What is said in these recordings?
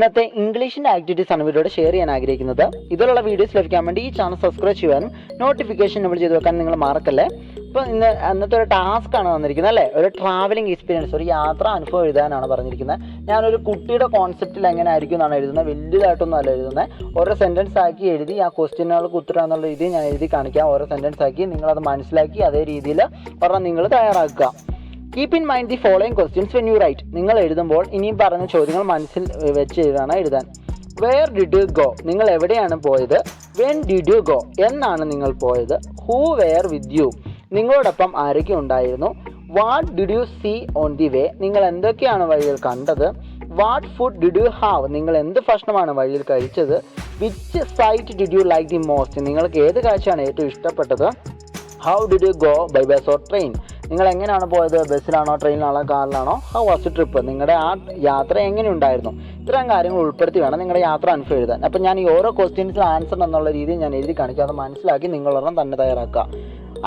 ഇന്നത്തെ ഇംഗ്ലീഷിൻ്റെ ആക്ടിവിറ്റീസ് ആണ് വീഡിയോയുടെ ഷെയർ ചെയ്യാൻ ആഗ്രഹിക്കുന്നത്. ഇതിലുള്ള വീഡിയോസ് ലഭിക്കാൻ വേണ്ടി ഈ ചാനൽ സബ്സ്ക്രൈബ് ചെയ്യാനും നോട്ടിഫിക്കേഷൻ നമ്മൾ ചെയ്ത് വെക്കാൻ നിങ്ങൾ മറക്കല്ലേ. അപ്പോൾ ഇന്നത്തെ ഒരു ടാസ്ക് ആണ് വന്നിരിക്കുന്നത് അല്ലേ, ഒരു ട്രാവലിംഗ് എക്സ്പീരിയൻസ്, ഒരു യാത്രാ അനുഭവം എഴുതാനാണ് പറഞ്ഞിരിക്കുന്നത്. ഞാനൊരു കുട്ടിയുടെ കോൺസെപ്റ്റിൽ എങ്ങനെ ആയിരിക്കും എന്നാണ് എഴുതുന്നത്, വലിയതായിട്ടൊന്നും അല്ല എഴുതുന്നത്. ഓരോ സെൻറ്റൻസ് ആക്കി എഴുതി ആ ക്വസ്റ്റ്യനുകൾക്ക് ഉത്തരം എന്നുള്ള രീതിയിൽ ഞാൻ എഴുതി കാണിക്കാം. ഓരോ സെൻറ്റൻസ് ആക്കി നിങ്ങളത് മനസ്സിലാക്കി അതേ രീതിയിൽ പറഞ്ഞാൽ നിങ്ങൾ തയ്യാറാക്കുക. Keep in mind the following questions when you write. നിങ്ങൾ എഴുതുമ്പോൾ ഇനിയും പറഞ്ഞ ചോദ്യങ്ങൾ മനസ്സിൽ വെച്ച് എഴുതാൻ. വേർ ഡിഡ് യു ഗോ, നിങ്ങൾ എവിടെയാണ് പോയത്. വെൻ ഡിഡ് യു ഗോ, എന്നാണ് നിങ്ങൾ പോയത്. ഹൂ വെയർ വിത്ത് യു, നിങ്ങളോടൊപ്പം ആരൊക്കെ ഉണ്ടായിരുന്നു. What did you see on the way, നിങ്ങൾ എന്തൊക്കെയാണ് വഴിയിൽ കണ്ടത്. What food did you have, നിങ്ങൾ എന്ത് ഭക്ഷണമാണ് വഴിയിൽ കഴിച്ചത്. Which sight did you like the most, നിങ്ങൾക്ക് ഏത് കാഴ്ചയാണ് ഏറ്റവും ഇഷ്ടപ്പെട്ടത്. How did you go, by bus or train, നിങ്ങൾ എങ്ങനെയാണ് പോയത്, ബസ്സിലാണോ ട്രെയിനിലാണോ കാറിലാണോ. ഹൗ വാസ് ദി ട്രിപ്പ്, നിങ്ങളുടെ ആ യാത്ര എങ്ങനെ ഉണ്ടായിരുന്നു. ഇത്തരം കാര്യങ്ങൾ ഉൾപ്പെടുത്തി വേണം നിങ്ങളുടെ യാത്ര അനുഭവം എഴുതാൻ. അപ്പം ഞാൻ ഈ ഓരോ ക്വസ്റ്റ്യൻസിന് ആൻസർ എന്നുള്ള രീതിയിൽ ഞാൻ എഴുതി കാണിക്കുക, അത് മനസ്സിലാക്കി നിങ്ങളൊരെണ്ണം തന്നെ തയ്യാറാക്കുക.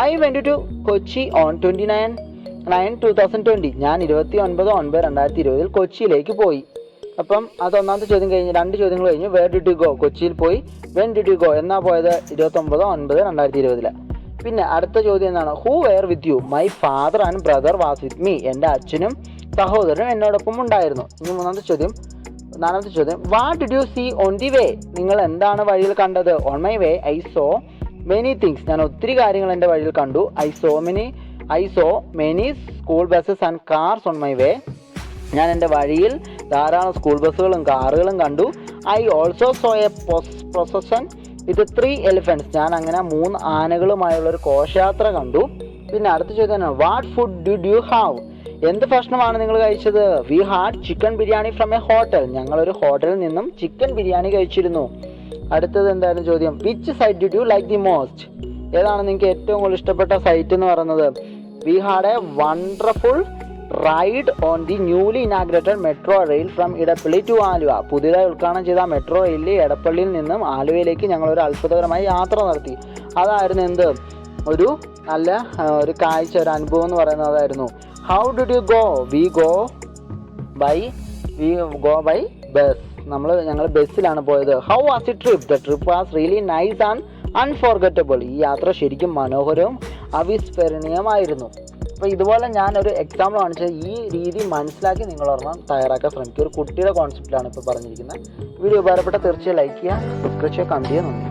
I went to Kochi on 29/9/2020, ഞാൻ 29/9/2020 കൊച്ചിയിലേക്ക് പോയി. അപ്പം അത് ഒന്നാമത്തെ ചോദ്യം കഴിഞ്ഞ്, രണ്ട് ചോദ്യങ്ങൾ കഴിഞ്ഞ്. വേർ ഡിഡ് യു ഗോ, കൊച്ചിയിൽ പോയി. വെൻ ഡിഡ് യു ഗോ, എന്നാ പോയത്, 29/9/2020. പിന്നെ അടുത്ത ചോദ്യം എന്താണ്, who were with you. My father and brother was with me, എൻ്റെ അച്ഛനും സഹോദരനും എന്നോടൊപ്പം ഉണ്ടായിരുന്നു. ഇനി നാലാമത്തെ ചോദ്യം, what did you see on the way, നിങ്ങൾ എന്താണ് വഴിയിൽ കണ്ടത്. On my way I saw many things, ഞാൻ ഒത്തിരി കാര്യങ്ങൾ എൻ്റെ വഴിയിൽ കണ്ടു. I saw many school buses and cars on my way, ഞാൻ എൻ്റെ വഴിയിൽ ധാരാളം സ്കൂൾ ബസ്സുകളും കാറുകളും കണ്ടു. I also saw a procession with 3 elephants, ഞാൻ അങ്ങനെ 3 ആനകളുമായുള്ളൊരു ഘോഷയാത്ര കണ്ടു. പിന്നെ അടുത്ത ചോദ്യമാണ്, what food did you have, എന്ത് ഭക്ഷണമാണ് നിങ്ങൾ കഴിച്ചത്. We had chicken biryani from a hotel, ഞങ്ങളൊരു ഹോട്ടലിൽ നിന്നും ചിക്കൻ ബിരിയാണി കഴിച്ചിരുന്നു. അടുത്തത് എന്തായാലും ചോദ്യം, which sight did you like the most, ഏതാണ് നിങ്ങൾക്ക് ഏറ്റവും കൂടുതൽ ഇഷ്ടപ്പെട്ട സൈറ്റ് എന്ന് പറയുന്നത്. We had a wonderful ride on the newly inaugurated metro rail from Edappally to Aluva, പുതിയതായി ഉദ്ഘാടനം ചെയ്ത മെട്രോ റെയിലിൽ എടപ്പള്ളിയിൽ നിന്നും ആലുവയിലേക്ക് ഞങ്ങളൊരു അത്ഭുതകരമായ യാത്ര നടത്തി. അതായിരുന്നു എന്ത്, ഒരു നല്ല ഒരു കാഴ്ച, ഒരു അനുഭവം എന്ന് പറയുന്നത് അതായിരുന്നു. How did you go, we go by bus, ഞങ്ങൾ ബസ്സിലാണ് പോയത്. How was the trip, the trip was really nice and unforgettable, ഈ യാത്ര ശരിക്കും മനോഹരവും അവിസ്മരണീയമായിരുന്നു. അപ്പോൾ ഇതുപോലെ ഞാനൊരു എക്സാമ്പിൾ കാണിച്ചാൽ ഈ രീതി മനസ്സിലാക്കി നിങ്ങളൊരെണ്ണം തയ്യാറാക്കാൻ ശ്രമിക്കുക. ഒരു കുട്ടിയുടെ കോൺസെപ്റ്റിലാണ് ഇപ്പോൾ പറഞ്ഞിരിക്കുന്നത്. വീഡിയോ ഉപകാരപ്പെട്ട തീർച്ചയായും ലൈക്ക് ചെയ്യുക, സബ്സ്ക്രൈബ് ചെയ്യുക, കമന്റ് ചെയ്യുക. നന്ദി.